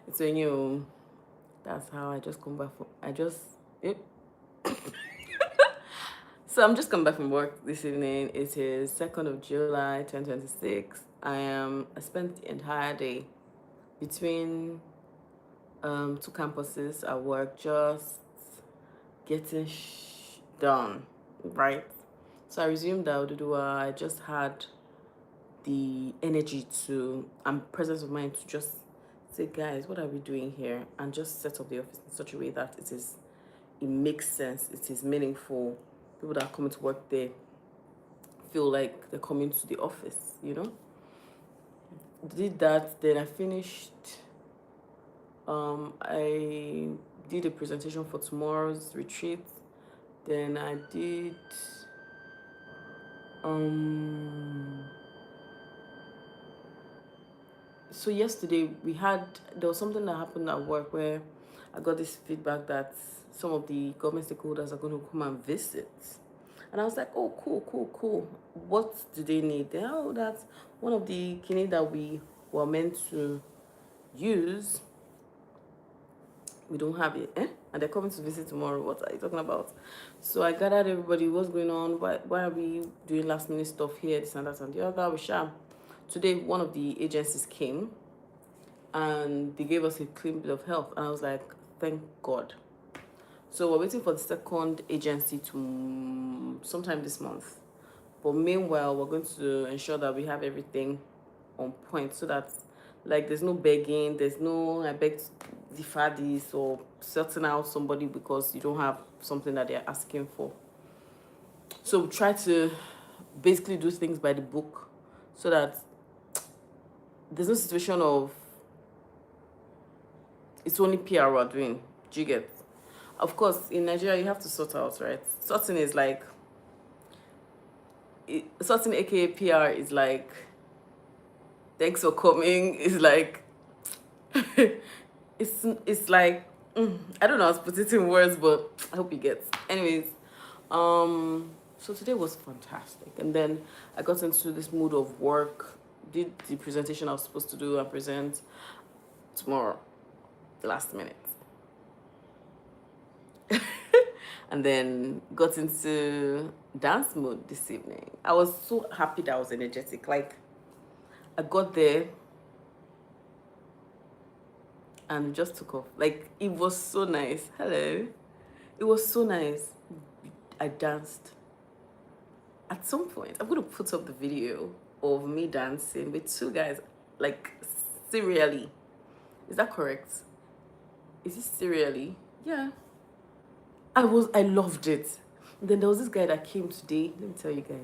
It's when you. That's how I just come back from. Yep. So I'm just coming back from work this evening. It is 2nd of July, 2026. I spent the entire day between two campuses at work, just getting done, right? So I resumed Aududua. I just had the energy to and presence of mind to just say, guys, what are we doing here? And just set up the office in such a way that it makes sense, it is meaningful. People that are coming to work there feel like they're coming to the office. Did that, then I finished. I did a presentation for tomorrow's retreat. Then I did so yesterday there was something that happened at work where I got this feedback that some of the government stakeholders are going to come and visit. And I was like, oh, cool. What do they need? Oh, that's one of the kidney that we were meant to use. We don't have it, and they're coming to visit tomorrow. What are you talking about? So I gathered everybody, what's going on? Why are we doing last minute stuff here, this and that and the other? Today, one of the agencies came and they gave us a clean bill of health. And I was like, thank God. So we're waiting for the second agency to sometime this month. But meanwhile, we're going to ensure that we have everything on point so that there's no begging, there's no I beg to defer this or setting out somebody because you don't have something that they're asking for. So we try to basically do things by the book so that there's no situation of it's only PR we're doing. Do you get? Of course, in Nigeria, you have to sort out, right? Sorting is sorting aka PR is like, thanks for coming. It's like, it's like, I don't know how to put it in words, but I hope you get. Anyways, so today was fantastic. And then I got into this mood of work, did the presentation I was supposed to do and present tomorrow, last minute. And then got into dance mode this evening. I was so happy that I was energetic. I got there and just took off. It was so nice. Hello. It was so nice. I danced. At some point, I'm going to put up the video of me dancing with two guys, serially. Is that correct? Is it serially? Yeah. I loved it. And then there was this guy that came today. Let me tell you guys.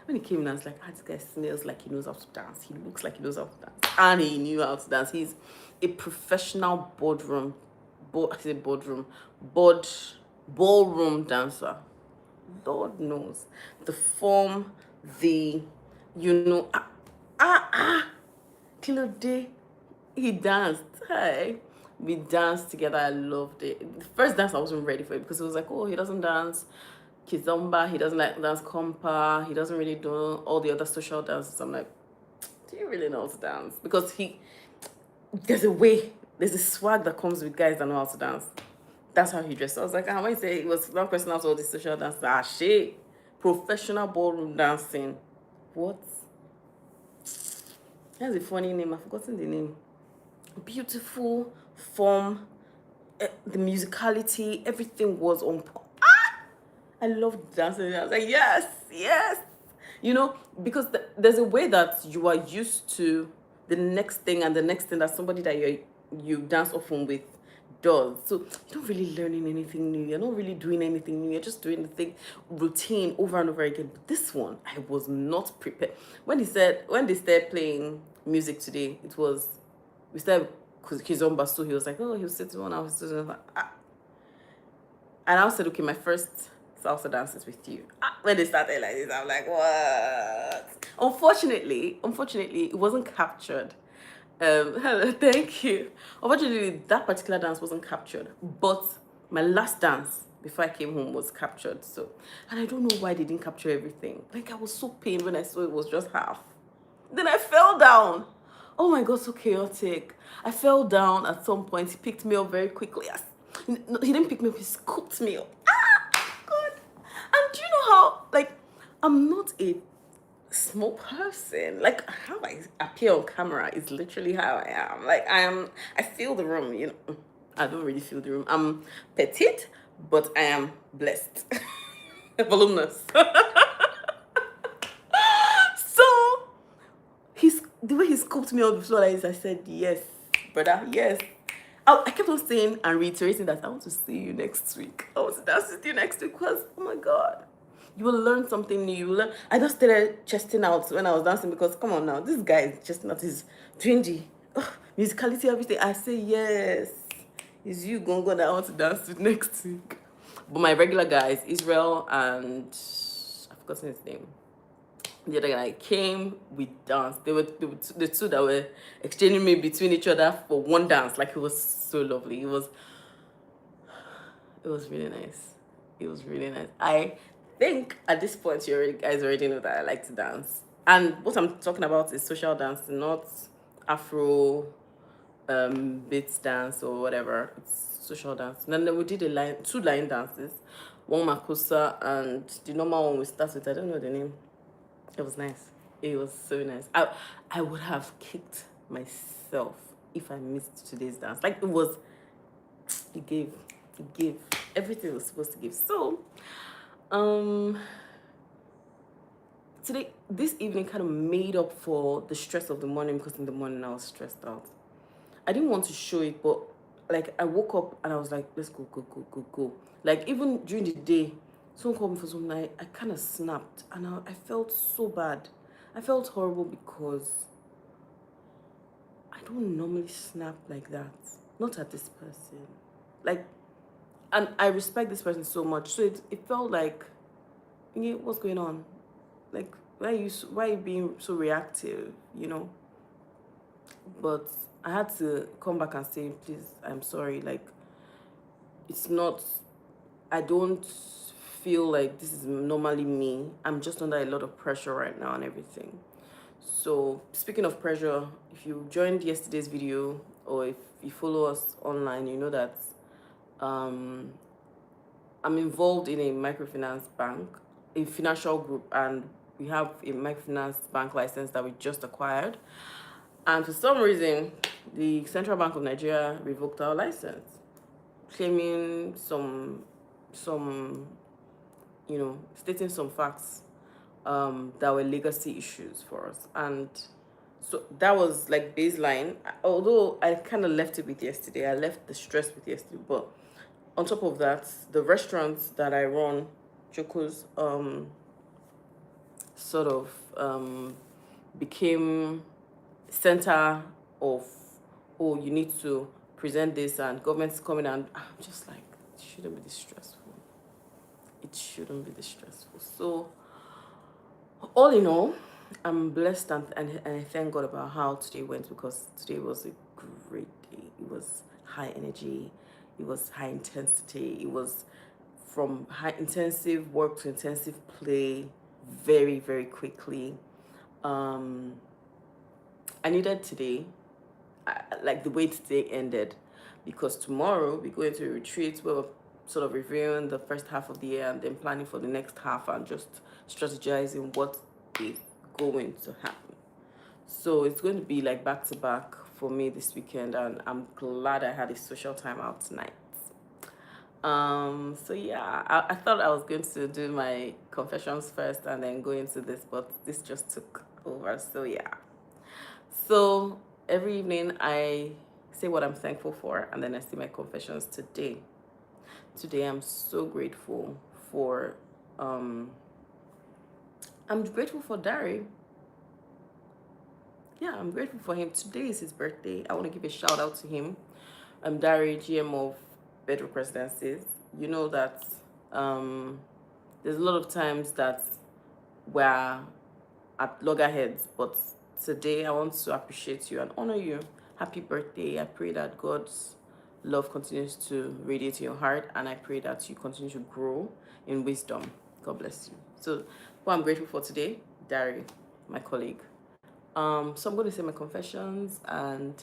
When he came in, I was like, this guy smells like he knows how to dance. He looks like he knows how to dance. And he knew how to dance. He's a professional ballroom dancer. Lord knows. The form, Kilo Day, he danced. Hi. We danced together. I loved it. The first dance I wasn't ready for it because it was like, oh, he doesn't dance kizomba, he doesn't like dance compa, he doesn't really do all the other social dances. I'm like, do you really know how to dance? Because there's a swag that comes with guys that know how to dance. That's how he dressed. I was like, I might say it was one person out all the social dance. Shit. Professional ballroom dancing. What? That's a funny name. I've forgotten the name. Beautiful form, the musicality, everything was on. I loved dancing. I was like, yes. Because there's a way that you are used to the next thing and the next thing that somebody that you dance often with does. So you're not really learning anything new. You're not really doing anything new. You're just doing the thing routine over and over again. But this one, I was not prepared. When they started playing music today, we started Kizomba, so he was like, oh, he'll sit one, I was sitting one. And I said, okay, my first salsa dance is with you. When they started like this, I'm like, what? Unfortunately, it wasn't captured. Hello, thank you. Unfortunately, that particular dance wasn't captured, but my last dance before I came home was captured. So, and I don't know why they didn't capture everything. I was so pained when I saw it was just half. Then I fell down. Oh my God, so chaotic. I fell down at some point. He picked me up very quickly. No, he didn't pick me up, he scooped me up. God. And do you know how, like, I'm not a small person. Like, how I appear on camera is literally how I am. Like, I feel the room, you know. I don't really feel the room. I'm petite, but I am blessed. Voluminous. So the way he scoped me on the floor like this, I said, yes, brother, yes. I kept on saying and reiterating that I want to see you next week. I want to dance with you next week because, oh my God, you will learn something new. You will learn. I just started chesting out when I was dancing because, come on now, this guy is just not his doing the musicality, everything. I say, yes, it's you, Gongo, that I want to dance with next week. But my regular guys, Israel and I've forgotten his name. The other guy came, we danced. They were the two that were exchanging me between each other for one dance. Like, it was so lovely. It was really nice. It was really nice. I think at this point you guys already know that I like to dance. And what I'm talking about is social dance, not Afro beats dance or whatever. It's social dance. And then we did two line dances, one makosa and the normal one we start with. I don't know the name. It was nice. It was so nice. I would have kicked myself if I missed today's dance. Like, it gave everything it was supposed to give. So, this evening kind of made up for the stress of the morning because in the morning I was stressed out. I didn't want to show it, but like I woke up and I was like, let's go, go, go, go, go. Like, even during the day, someone called me for some night, I kind of snapped and I felt so bad. I felt horrible because I don't normally snap like that. Not at this person. Like, and I respect this person so much. So it felt like, what's going on? Like, why are you being so reactive, you know? But I had to come back and say, please, I'm sorry. Like, it's not, I don't feel like this is normally me. I'm just under a lot of pressure right now and everything. So, speaking of pressure, if you joined yesterday's video or if you follow us online, you know that I'm involved in a microfinance bank, a financial group, and we have a microfinance bank license that we just acquired. And for some reason, the Central Bank of Nigeria revoked our license, claiming some stating some facts that were legacy issues for us. And so that was like baseline. Although I kind of left it with yesterday, I left the stress with yesterday. But on top of that, the restaurants that I run, Choco's, sort of became center of, oh, you need to present this and government's coming, and I'm just like, it shouldn't be this stressful. It shouldn't be this stressful. So all in all, I'm blessed and I thank God about how today went, because today was a great day. It was high energy. It was high intensity. It was from high intensive work to intensive play very, very quickly. I needed today, like the way today ended, because tomorrow we go into a retreat where we're sort of reviewing the first half of the year and then planning for the next half and just strategizing what is going to happen. So it's going to be like back to back for me this weekend, and I'm glad I had a social time out tonight. So yeah, I thought I was going to do my confessions first and then go into this, but this just took over. So yeah. So every evening I say what I'm thankful for, and then I say my confessions today. Today I'm so grateful for I'm grateful for Dari. Yeah, I'm grateful for him. Today is his birthday. I want to give a shout out to him. I'm Dari, GM of Bedrock Residences. You know that there's a lot of times that we're at loggerheads, but today I want to appreciate you and honor you. Happy birthday. I pray that God's love continues to radiate in your heart, and I pray that you continue to grow in wisdom. God bless you. So what I'm grateful for today, Dari, my colleague. So I'm going to say my confessions, and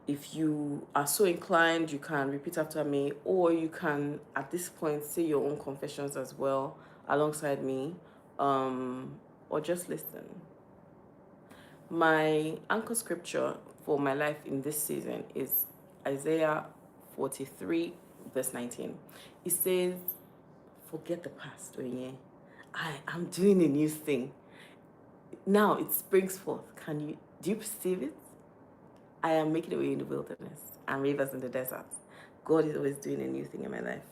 if you are so inclined, you can repeat after me, or you can at this point say your own confessions as well alongside me, or just listen. My anchor scripture for my life in this season is Isaiah 43, verse 19. It says, forget the past, Onye. I am doing a new thing. Now it springs forth. Do you perceive it? I am making a way in the wilderness and rivers in the desert. God is always doing a new thing in my life.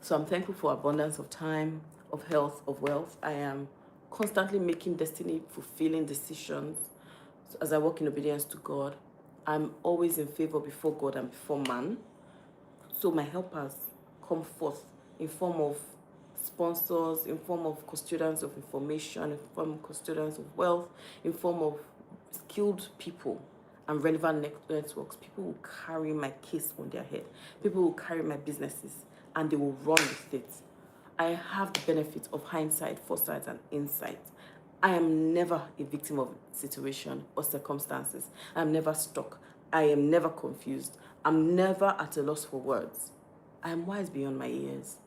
So I'm thankful for abundance of time, of health, of wealth. I am constantly making destiny fulfilling decisions. So as I walk in obedience to God, I'm always in favor before God and before man. So my helpers come forth in form of sponsors, in form of custodians of information, in form of custodians of wealth, in form of skilled people and relevant networks. People will carry my case on their head. People will carry my businesses and they will run with it. I have the benefit of hindsight, foresight, and insight. I am never a victim of situation or circumstances. I'm never stuck. I am never confused. I'm never at a loss for words. I am wise beyond my years.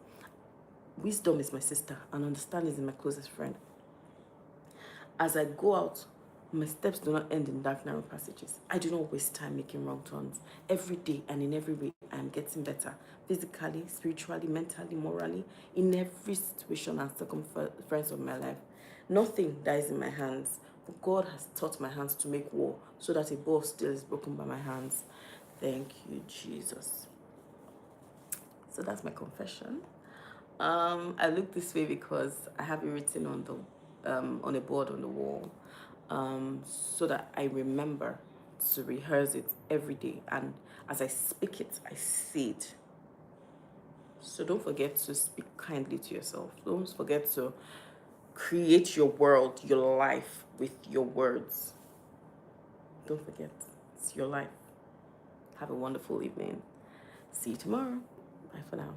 Wisdom is my sister, and understanding is my closest friend. As I go out, my steps do not end in dark, narrow passages. I do not waste time making wrong turns. Every day and in every way, I am getting better. Physically, spiritually, mentally, morally, in every situation and circumference of my life. Nothing dies in my hands. For God has taught my hands to make war, so that a bow of steel is broken by my hands. Thank you, Jesus. So that's my confession. I look this way because I have it written on a board on the wall, so that I remember to rehearse it every day, and as I speak it, I see it. So don't forget to speak kindly to yourself. Don't forget to create your world, your life with your words. Don't forget, it's your life. Have a wonderful evening. See you tomorrow. Bye for now.